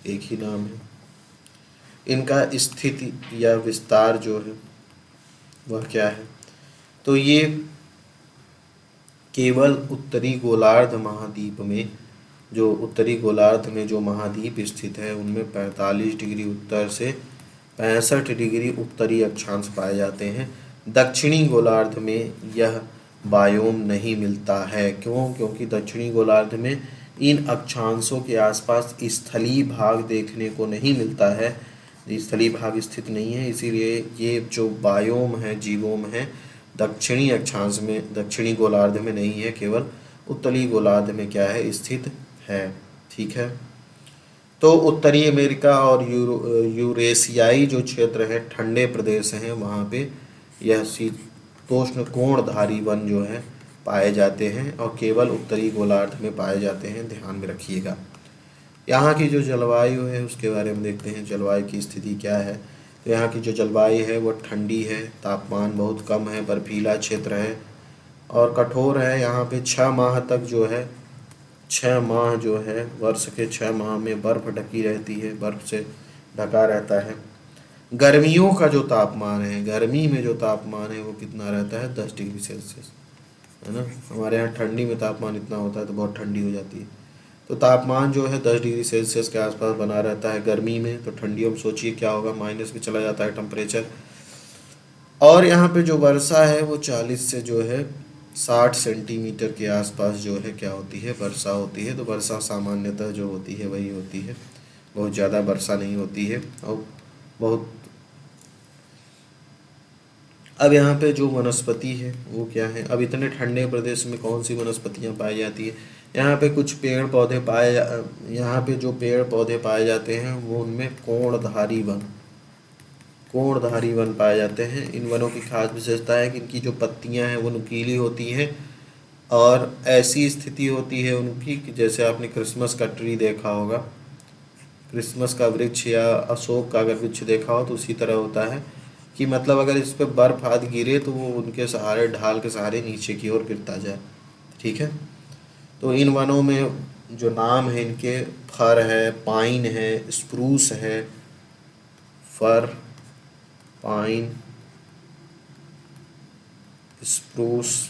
[SPEAKER 1] एक ही नाम है। इनका स्थिति या विस्तार जो है वह क्या है? तो ये केवल उत्तरी गोलार्ध महाद्वीप में, जो उत्तरी गोलार्ध में जो महाद्वीप स्थित है उनमें 45 डिग्री उत्तर से 65 डिग्री उत्तरी अक्षांश पाए जाते हैं। दक्षिणी गोलार्ध में यह बायोम नहीं मिलता है। क्यों? क्योंकि दक्षिणी गोलार्ध में इन अक्षांशों के आसपास स्थलीय भाग देखने को नहीं मिलता है, स्थलीय भाग स्थित नहीं है, इसीलिए ये जो बायोम है, जीवोम है, दक्षिणी अक्षांश में, दक्षिणी गोलार्ध में नहीं है, केवल उत्तरी गोलार्ध में क्या है? स्थित है। ठीक है। तो उत्तरी अमेरिका और यूरेशियाई जो क्षेत्र है, ठंडे प्रदेश हैं, वहाँ पे यह शीतोष्ण कोणधारी वन जो है पाए जाते हैं और केवल उत्तरी गोलार्ध में पाए जाते हैं, ध्यान में रखिएगा। यहाँ की जो जलवायु है उसके बारे में देखते हैं, जलवायु की स्थिति क्या है। तो यहाँ की जो जलवायु है वो ठंडी है, तापमान बहुत कम है, बर्फीला क्षेत्र है और कठोर है। यहाँ पे 6 माह तक जो है 6 माह जो है, वर्ष के 6 माह में बर्फ़ ढकी रहती है, बर्फ़ से ढका रहता है। गर्मियों का जो तापमान है, गर्मी में जो तापमान है वो कितना रहता है, 10 डिग्री सेल्सियस, है ना। हमारे यहाँ ठंडी में तापमान इतना होता है तो बहुत ठंडी हो जाती है। तो तापमान जो है 10 डिग्री सेल्सियस के आसपास बना रहता है गर्मी में। तो ठंडियों में सोचिए क्या होगा, माइनस में चला जाता है टेम्परेचर। और यहाँ पे जो वर्षा है वो 40 से जो है 60 सेंटीमीटर के आसपास जो है क्या होती है, वर्षा होती है। तो वर्षा सामान्यतः जो होती है वही होती है, बहुत ज़्यादा वर्षा नहीं होती है। और बहुत, अब यहाँ पे जो वनस्पति है वो क्या है, अब इतने ठंडे प्रदेश में कौन सी वनस्पतियाँ पाई जाती है। यहाँ पे कुछ पेड़ पौधे यहाँ पे जो पेड़ पौधे पाए जाते हैं वो उनमें कोणधारी वन पाए जाते हैं। इन वनों की खास विशेषता है कि इनकी जो पत्तियाँ हैं वो नुकीली होती हैं और ऐसी स्थिति होती है उनकी कि जैसे आपने क्रिसमस का ट्री देखा होगा, क्रिसमस का वृक्ष या अशोक का अगर वृक्ष देखा हो तो उसी तरह होता है कि मतलब अगर इस पर बर्फ आदि गिरे तो वो उनके सहारे, ढाल के सहारे नीचे की ओर गिरता जाए। ठीक है। तो इन वनों में जो नाम है इनके, फर है, पाइन है, स्प्रूस है, फर, पाइन, स्प्रूस,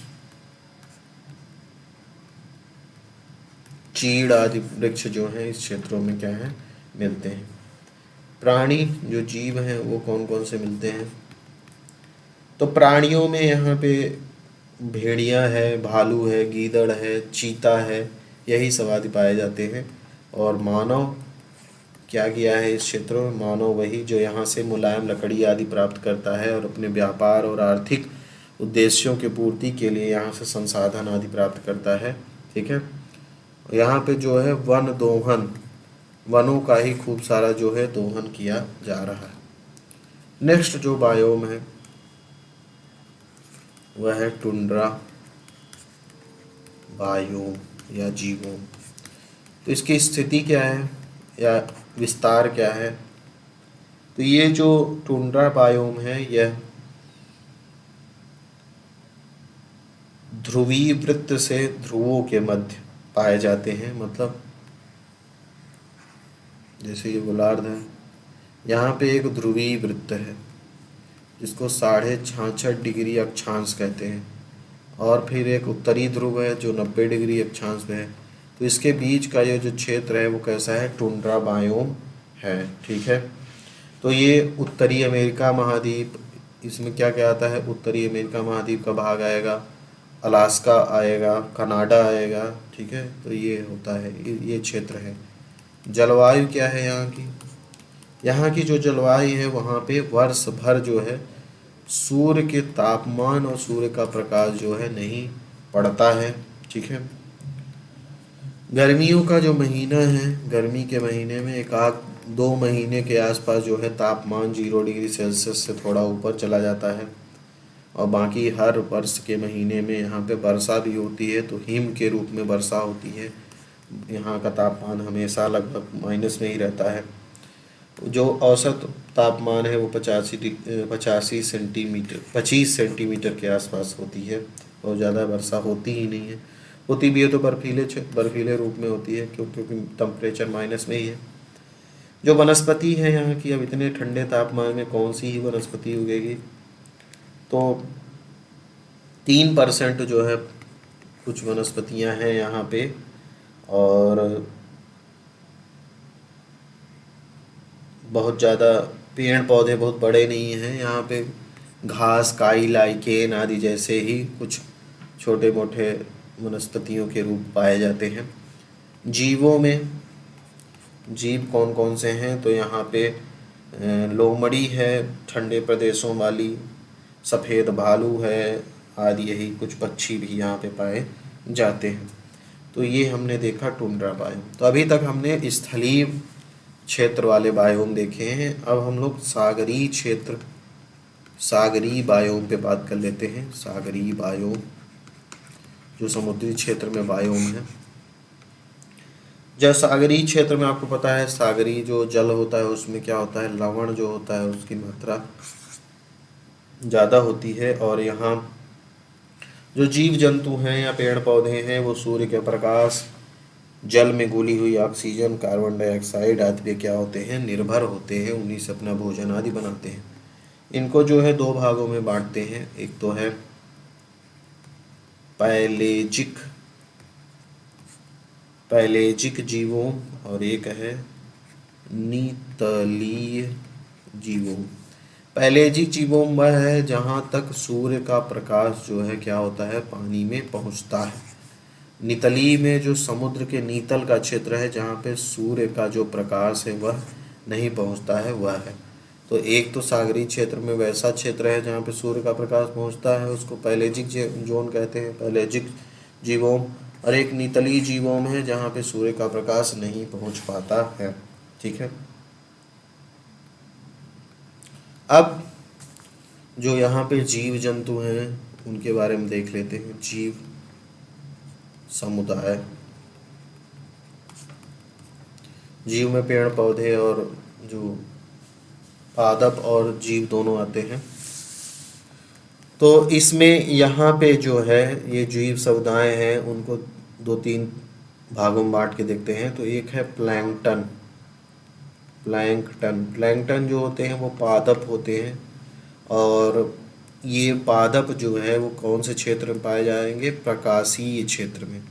[SPEAKER 1] चीड़ आदि वृक्ष जो हैं इस क्षेत्रों में क्या है, मिलते हैं। प्राणी जो जीव हैं वो कौन कौन से मिलते हैं, तो प्राणियों में यहाँ पे भेड़िया है, भालू है, गीदड़ है, चीता है, यही सब आदि पाए जाते हैं। और मानव क्या किया है इस क्षेत्र में, मानव वही जो यहाँ से मुलायम लकड़ी आदि प्राप्त करता है और अपने व्यापार और आर्थिक उद्देश्यों की पूर्ति के लिए यहाँ से संसाधन आदि प्राप्त करता है। ठीक है। यहाँ पे जो है वन दोहन, वनों का ही खूब सारा जो है दोहन किया जा रहा है। नेक्स्ट जो बायोम है वह है टुंड्रा बायोम या जीवोम। तो इसकी स्थिति क्या है या विस्तार क्या है, तो ये जो टुंड्रा बायोम है यह ध्रुवीय वृत्त से ध्रुवों के मध्य पाए जाते हैं। मतलब जैसे ये गोलार्ध है, यहाँ पे एक ध्रुवीय वृत्त है जिसको 66.5 डिग्री अक्षांश कहते हैं, और फिर एक उत्तरी ध्रुव है जो 90 डिग्री अक्षांश में है। तो इसके बीच का ये जो क्षेत्र है वो कैसा है, टुंड्रा बायोम है। ठीक है। तो ये उत्तरी अमेरिका महाद्वीप, इसमें क्या क्या आता है, उत्तरी अमेरिका महाद्वीप का भाग आएगा, अलास्का आएगा, कनाडा आएगा। ठीक है। तो ये होता है, ये क्षेत्र है। जलवायु क्या है यहाँ की, यहाँ की जो जलवायु है वहाँ पे वर्ष भर जो है सूर्य के तापमान और सूर्य का प्रकाश जो है नहीं पड़ता है। ठीक है। गर्मियों का जो महीना है, गर्मी के महीने में एक आध 2 महीने के आसपास जो है तापमान 0 डिग्री सेल्सियस से थोड़ा ऊपर चला जाता है, और बाकी हर वर्ष के महीने में यहाँ पे वर्षा भी होती है। तो हिम के रूप में वर्षा होती है। यहाँ का तापमान हमेशा लगभग माइनस में ही रहता है। जो औसत तापमान है वो 25 सेंटीमीटर के आसपास होती है। बहुत ज़्यादा वर्षा होती ही नहीं है, होती भी है तो बर्फीले रूप में होती है, क्योंकि टेम्परेचर माइनस में ही है। जो वनस्पति है यहाँ की, अब इतने ठंडे तापमान में कौन सी ही वनस्पति उगेगी, तो 3% जो है कुछ वनस्पतियाँ हैं यहाँ पे, और बहुत ज़्यादा पेड़ पौधे बहुत बड़े नहीं हैं यहाँ पे। घास, काई, लाइकेन आदि जैसे ही कुछ छोटे मोटे वनस्पतियों के रूप पाए जाते हैं। जीवों में जीव कौन कौन से हैं, तो यहाँ पे लोमड़ी है ठंडे प्रदेशों वाली, सफ़ेद भालू है आदि, यही कुछ पक्षी भी यहाँ पे पाए जाते हैं। तो ये हमने देखा टुंड्रा बायोम। तो अभी तक हमने स्थलीय क्षेत्र वाले बायोम देखे हैं। अब हम लोग सागरीय क्षेत्र, सागरीय बायोम पे बात कर लेते हैं। सागरीय बायोम जो समुद्री क्षेत्र में बायोम है। जब सागरीय क्षेत्र में आपको पता है सागरीय जो जल होता है उसमें क्या होता है, लवण जो होता है उसकी मात्रा ज़्यादा होती है, और यहाँ जो जीव जंतु हैं या पेड़ पौधे हैं वो सूर्य के प्रकाश जल में घुली हुई ऑक्सीजन, कार्बन डाइऑक्साइड आदि पे क्या होते हैं, निर्भर होते हैं, उन्हीं से अपना भोजन आदि बनाते हैं। इनको जो है दो भागों में बांटते हैं, एक तो है पैलेजिक जीवों और एक है नितलीय जीवों। पैलेजिक जीवों वह है जहाँ तक सूर्य का प्रकाश जो है क्या होता है, पानी में पहुँचता है। नितली में जो समुद्र के नीतल का क्षेत्र है जहाँ पे सूर्य का जो प्रकाश है वह नहीं पहुँचता है, वह है। तो एक तो सागरीय क्षेत्र में वैसा क्षेत्र है जहाँ पे सूर्य का प्रकाश पहुँचता है, उसको पैलेजिक जोन कहते हैं, पैलेजिक जीवोम। और एक नितली जीवोम है जहाँ पे सूर्य का प्रकाश नहीं पहुँच पाता है। ठीक है। अब जो यहाँ पे जीव जंतु हैं उनके बारे में देख लेते हैं। जीव समुदाय, जीव में पेड़ पौधे और जो पादप और जीव दोनों आते हैं। तो इसमें यहाँ पे जो है ये जीव समुदाय हैं उनको दो तीन भागों में बांट के देखते हैं। तो एक है प्लैंकटन। प्लैंकटन जो होते हैं वो पादप होते हैं, और ये पादप जो है वो कौन से क्षेत्र में पाए जाएंगे, प्रकाशीय क्षेत्र में।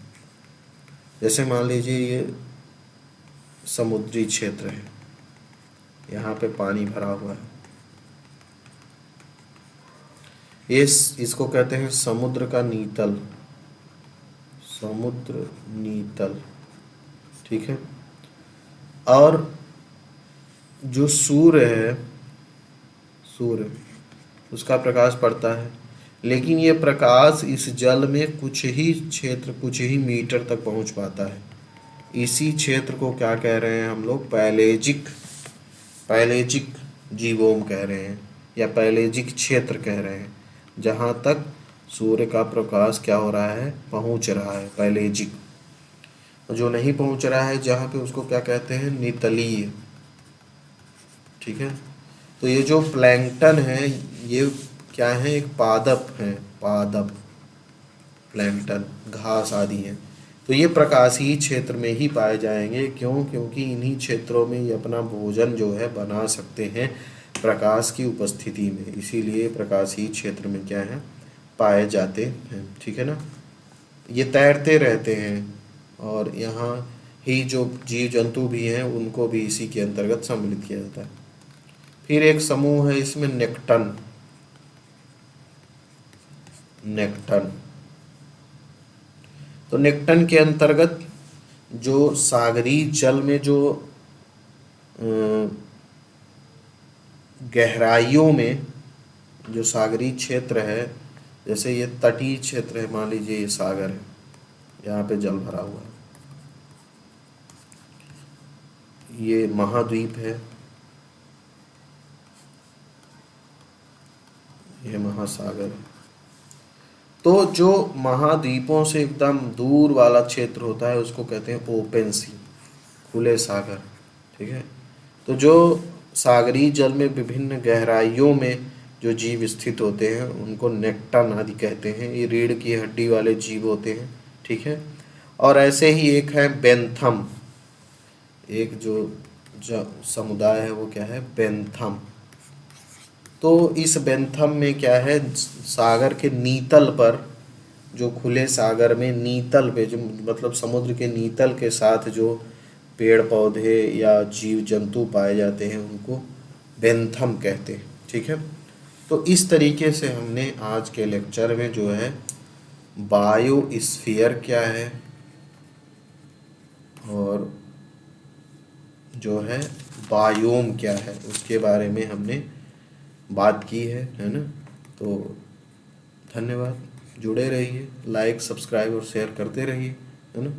[SPEAKER 1] जैसे मान लीजिए ये समुद्री क्षेत्र है, यहाँ पे पानी भरा हुआ है, इसको कहते हैं समुद्र का नीतल, समुद्र नीतल। ठीक है। और जो सूर्य है, सूर्य उसका प्रकाश पड़ता है, लेकिन ये प्रकाश इस जल में कुछ ही क्षेत्र, कुछ ही मीटर तक पहुंच पाता है। इसी क्षेत्र को क्या कह रहे हैं हम लोग, पैलेजिक जीवोम कह रहे हैं, या पैलेजिक क्षेत्र कह रहे हैं, जहाँ तक सूर्य का प्रकाश क्या हो रहा है, पहुँच रहा है, पैलेजिक। जो नहीं पहुँच रहा है जहाँ पे, उसको क्या कहते हैं, नितलीय। ठीक है। तो ये जो प्लैंकटन है ये क्या है, एक पादप है, पादप प्लैंकटन, घास आदि हैं। तो ये प्रकाशीय क्षेत्र में ही पाए जाएंगे। क्यों? क्योंकि इन्हीं क्षेत्रों में ये अपना भोजन जो है बना सकते हैं प्रकाश की उपस्थिति में, इसीलिए प्रकाशीय क्षेत्र में क्या है, पाए जाते हैं। ठीक है ना। ये तैरते रहते हैं, और यहाँ ही जो जीव जंतु भी हैं उनको भी इसी के अंतर्गत सम्मिलित किया जाता है। फिर एक समूह है इसमें नेक्टन। तो नेक्टन के अंतर्गत जो सागरीय जल में जो गहराइयों में जो सागरीय क्षेत्र है, जैसे ये तटीय क्षेत्र है, मान लीजिए ये सागर है, यहाँ पे जल भरा हुआ है, ये महाद्वीप है, ये महासागर है। तो जो महाद्वीपों से एकदम दूर वाला क्षेत्र होता है उसको कहते हैं ओपन सी, खुले सागर। ठीक है। तो जो सागरीय जल में विभिन्न गहराइयों में जो जीव स्थित होते हैं उनको नेक्टन आदि कहते हैं। ये रीढ़ की हड्डी वाले जीव होते हैं। ठीक है। और ऐसे ही एक है बेंथम, एक जो समुदाय है वो क्या है, बेंथम। तो इस बेंथम में क्या है, सागर के नीतल पर, जो खुले सागर में नीतल पे, जो मतलब समुद्र के नीतल के साथ जो पेड़ पौधे या जीव जंतु पाए जाते हैं उनको बेंथम कहते हैं। ठीक है। तो इस तरीके से हमने आज के लेक्चर में जो है बायोस्फीयर क्या है और जो है बायोम क्या है उसके बारे में हमने बात की है ना। तो धन्यवाद, जुड़े रहिए, लाइक सब्सक्राइब और शेयर करते रहिए, है ना।